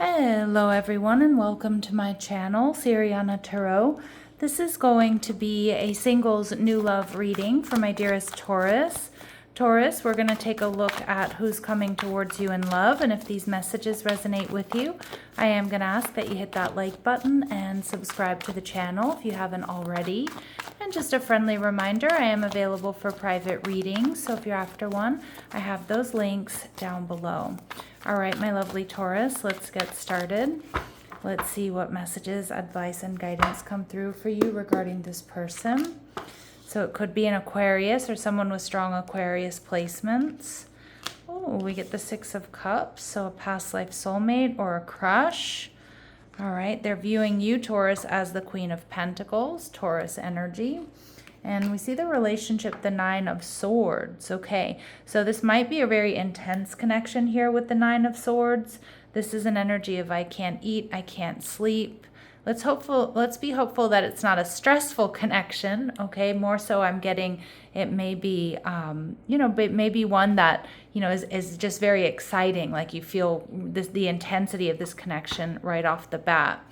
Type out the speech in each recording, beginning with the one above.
Hello everyone and welcome to my channel, Sirianatarot. This is going to be a singles new love reading for my dearest Taurus. Taurus, we're going to take a look at who's coming towards you in love, and if these messages resonate with you, I am going to ask that you hit that like button and subscribe to the channel if you haven't already. And just a friendly reminder, I am available for private readings, so if you're after one, I have those links down below. All right, my lovely Taurus, let's get started. Let's see what messages, advice, and guidance come through for you regarding this person. So it could be an Aquarius or someone with strong Aquarius placements. Oh, we get the Six of Cups, so a past life soulmate or a crush. All right, they're viewing you, Taurus, as the Queen of Pentacles, Taurus energy. And we see the relationship, the Nine of Swords. Okay, so this might be a very intense connection here with the Nine of Swords. This is an energy of I can't eat, I can't sleep. Let's be hopeful that it's not a stressful connection, okay? More so I'm getting it may be, maybe one that, is just very exciting. Like you feel the intensity of this connection right off the bat.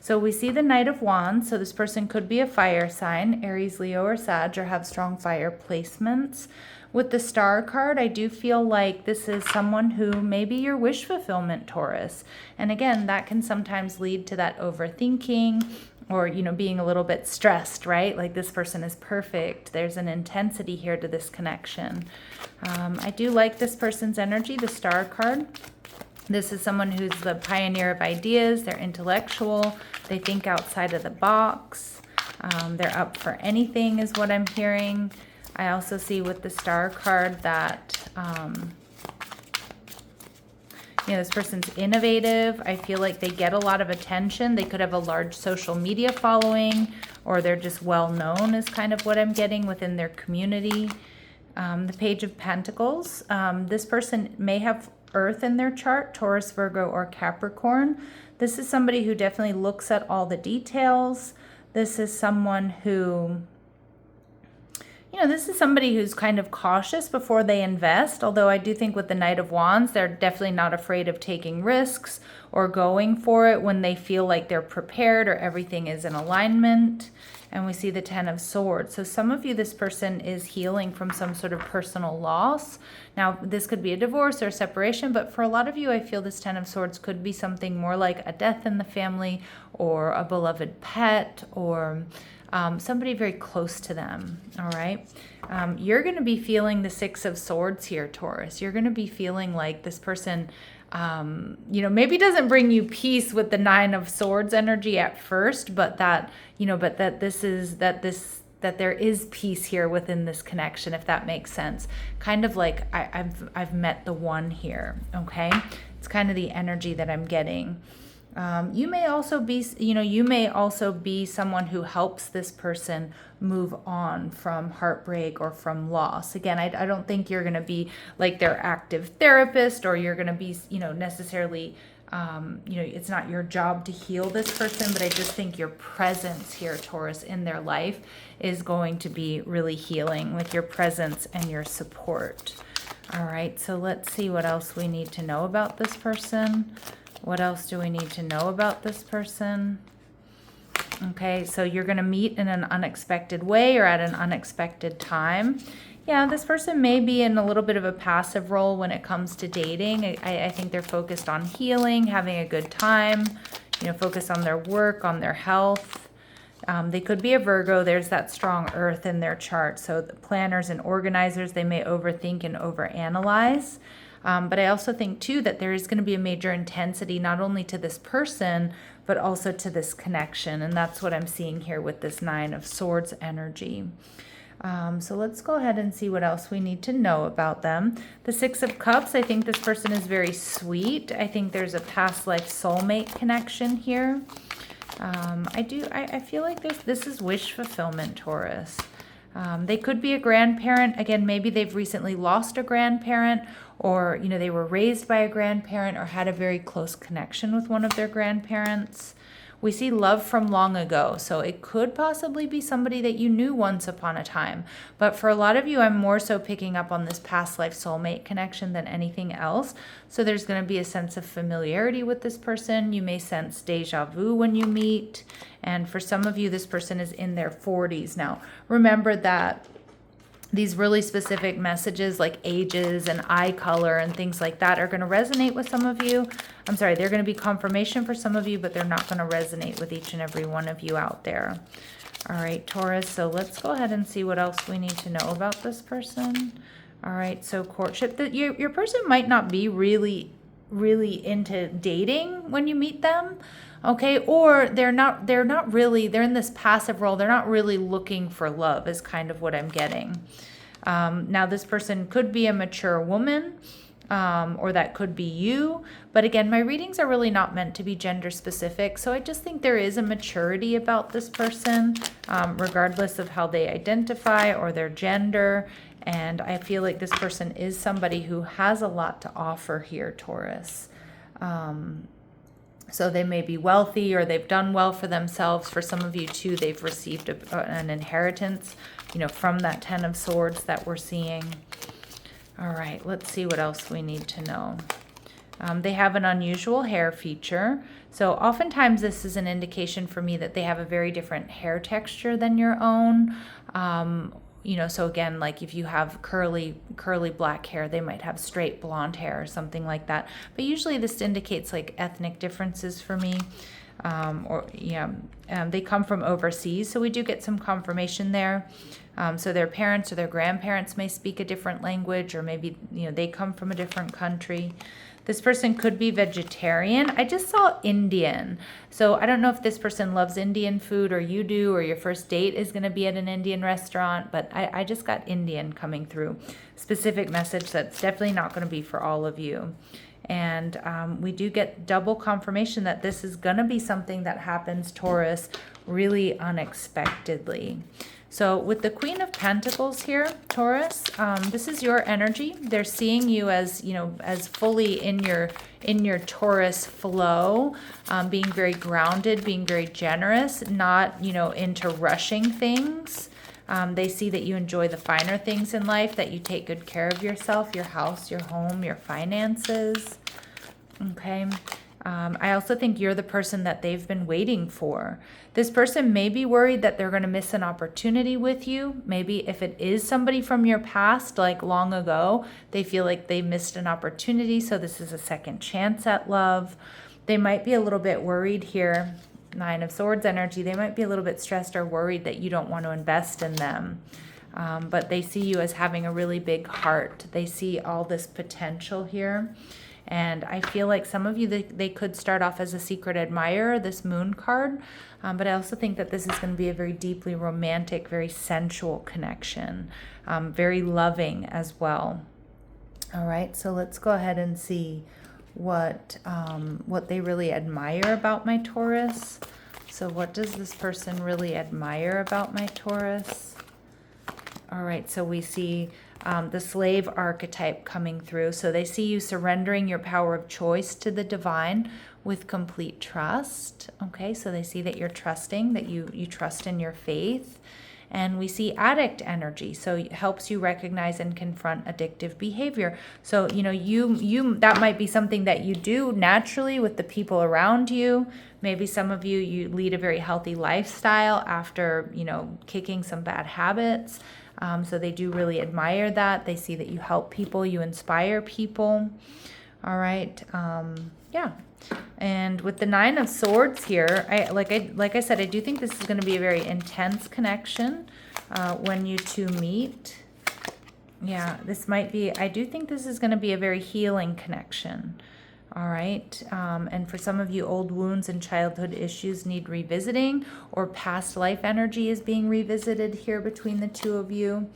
So we see the Knight of Wands. So this person could be a fire sign, Aries, Leo, or Sag, or have strong fire placements. With the Star card, I do feel like this is someone who may be your wish fulfillment, Taurus. And again, that can sometimes lead to that overthinking or, being a little bit stressed, right? Like this person is perfect. There's an intensity here to this connection. I do like this person's energy, the Star card. This is someone who's the pioneer of ideas. They're intellectual. They think outside of the box. They're up for anything is what I'm hearing. I also see with the Star card that, this person's innovative. I feel like they get a lot of attention. They could have a large social media following, or they're just well known is kind of what I'm getting within their community. The Page of Pentacles. This person may have Earth in their chart, Taurus, Virgo, or Capricorn. This is somebody who definitely looks at all the details. This is someone who, this is somebody who's kind of cautious before they invest, although I do think with the Knight of Wands, they're definitely not afraid of taking risks or going for it when they feel like they're prepared or everything is in alignment. And we see the Ten of Swords. So some of you, this person is healing from some sort of personal loss. Now, this could be a divorce or a separation, but for a lot of you, I feel this Ten of Swords could be something more like a death in the family or a beloved pet or somebody very close to them, all right? You're going to be feeling the Six of Swords here, Taurus. You're going to be feeling like this person, maybe doesn't bring you peace with the Nine of Swords energy at first, but that, that there is peace here within this connection, if that makes sense. Kind of like I've met the one here, okay? It's kind of the energy that I'm getting. You may also be someone who helps this person move on from heartbreak or from loss. Again, I don't think you're going to be like their active therapist, or you're going to be, necessarily, it's not your job to heal this person, but I just think your presence here, Taurus, in their life is going to be really healing with your presence and your support. All right, so let's see what else we need to know about this person. What else do we need to know about this person? Okay, so you're going to meet in an unexpected way or at an unexpected time. Yeah, this person may be in a little bit of a passive role when it comes to dating. I think they're focused on healing, having a good time, focused on their work, on their health. They could be a Virgo. There's that strong Earth in their chart. So the planners and organizers, they may overthink and overanalyze. But I also think, too, that there is going to be a major intensity, not only to this person, but also to this connection. And that's what I'm seeing here with this Nine of Swords energy. So let's go ahead and see what else we need to know about them. The Six of Cups, I think this person is very sweet. I think there's a past life soulmate connection here. I feel like this is wish fulfillment, Taurus. They could be a grandparent. Again, maybe they've recently lost a grandparent, or, they were raised by a grandparent or had a very close connection with one of their grandparents. We see love from long ago. So it could possibly be somebody that you knew once upon a time. But for a lot of you, I'm more so picking up on this past life soulmate connection than anything else. So there's going to be a sense of familiarity with this person. You may sense deja vu when you meet. And for some of you, this person is in their 40s. Now, remember that these really specific messages like ages and eye color and things like that are going to resonate with some of you. I'm sorry, they're going to be confirmation for some of you, but they're not going to resonate with each and every one of you out there. All right, Taurus, so let's go ahead and see what else we need to know about this person. All right, so courtship. Your person might not be really into dating when you meet them. Okay, or they're in this passive role. They're not really looking for love is kind of what I'm getting. Now this person could be a mature woman, or that could be you. But again, my readings are really not meant to be gender specific. So I just think there is a maturity about this person, regardless of how they identify or their gender. And I feel like this person is somebody who has a lot to offer here, Taurus. So they may be wealthy or they've done well for themselves. For some of you too, they've received an inheritance, from that 10 of Swords that we're seeing. All right, let's see what else we need to know. They have an unusual hair feature. So oftentimes this is an indication for me that they have a very different hair texture than your own. So again, like if you have curly black hair, they might have straight blonde hair or something like that. But usually this indicates like ethnic differences for me. They come from overseas, so we do get some confirmation there. So their parents or their grandparents may speak a different language, or maybe, they come from a different country. This person could be vegetarian. I just saw Indian. So I don't know if this person loves Indian food or you do, or your first date is going to be at an Indian restaurant, but I just got Indian coming through. Specific message that's definitely not going to be for all of you. And we do get double confirmation that this is going to be something that happens, Taurus, really unexpectedly. So with the Queen of Pentacles here, Taurus, this is your energy. They're seeing you as, as fully in your Taurus flow, being very grounded, being very generous, not, into rushing things. They see that you enjoy the finer things in life, that you take good care of yourself, your house, your home, your finances. Okay. I also think you're the person that they've been waiting for. This person may be worried that they're going to miss an opportunity with you. Maybe if it is somebody from your past, like long ago, they feel like they missed an opportunity. So this is a second chance at love. They might be a little bit worried here. 9 of Swords energy. They might be a little bit stressed or worried that you don't want to invest in them. But they see you as having a really big heart. They see all this potential here. And I feel like some of you, they could start off as a secret admirer, this Moon card. But I also think that this is going to be a very deeply romantic, very sensual connection. Very loving as well. All right, so let's go ahead and see what they really admire about my Taurus. So what does this person really admire about my Taurus? All right, so we see the slave archetype coming through. So they see you surrendering your power of choice to the divine with complete trust. Okay, so they see that you're trusting, that you trust in your faith. And we see addict energy, so it helps you recognize and confront addictive behavior. So, you that might be something that you do naturally with the people around you. Maybe some of you lead a very healthy lifestyle after, kicking some bad habits. So they do really admire that. They see that you help people, you inspire people. All right. Yeah. And with the 9 of Swords here, like I said, I do think this is going to be a very intense connection when you two meet. Yeah, I do think this is going to be a very healing connection. All right. And for some of you, old wounds and childhood issues need revisiting, or past life energy is being revisited here between the two of you.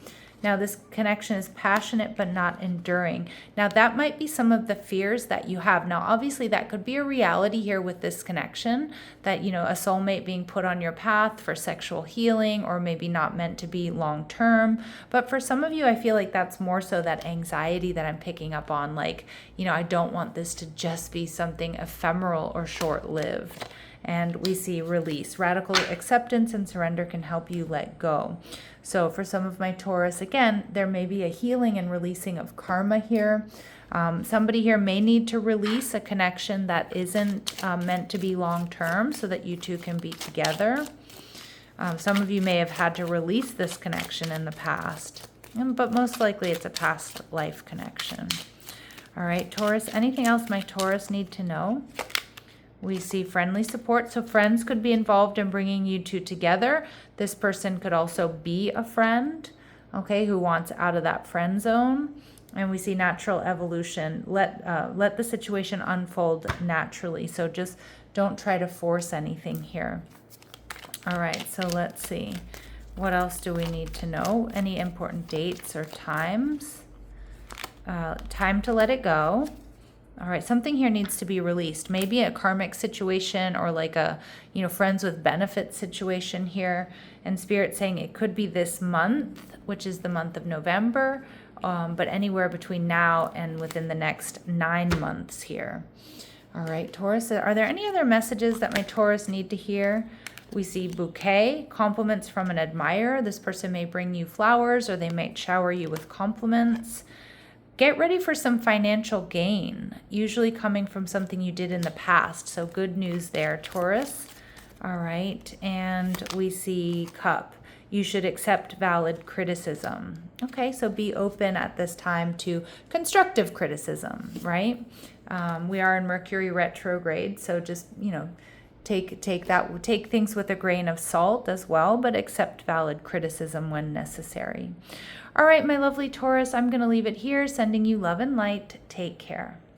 Now, this connection is passionate but not enduring. Now, that might be some of the fears that you have. Now, obviously, that could be a reality here with this connection, that, a soulmate being put on your path for sexual healing, or maybe not meant to be long term. But for some of you, I feel like that's more so that anxiety that I'm picking up on. Like, I don't want this to just be something ephemeral or short-lived. And we see release. Radical acceptance and surrender can help you let go. So for some of my Taurus, again, there may be a healing and releasing of karma here. Somebody here may need to release a connection that isn't meant to be long-term so that you two can be together. Some of you may have had to release this connection in the past, but most likely it's a past life connection. All right, Taurus, anything else my Taurus need to know? We see friendly support, so friends could be involved in bringing you two together. This person could also be a friend, okay, who wants out of that friend zone. And we see natural evolution. Let the situation unfold naturally. So just don't try to force anything here. All right, so let's see. What else do we need to know? Any important dates or times? Time to let it go. All right, something here needs to be released. Maybe a karmic situation or like a, friends with benefits situation here. And Spirit saying it could be this month, which is the month of November, but anywhere between now and within the next 9 months here. All right, Taurus, are there any other messages that my Taurus need to hear? We see bouquet, compliments from an admirer. This person may bring you flowers or they might shower you with compliments. Get ready for some financial gain, usually coming from something you did in the past. So good news there, Taurus. All right, and we see cup. You should accept valid criticism. Okay, so be open at this time to constructive criticism, right? We are in Mercury retrograde, so just, take things with a grain of salt as well, but accept valid criticism when necessary. All right, my lovely Taurus, I'm going to leave it here, sending you love and light. Take care.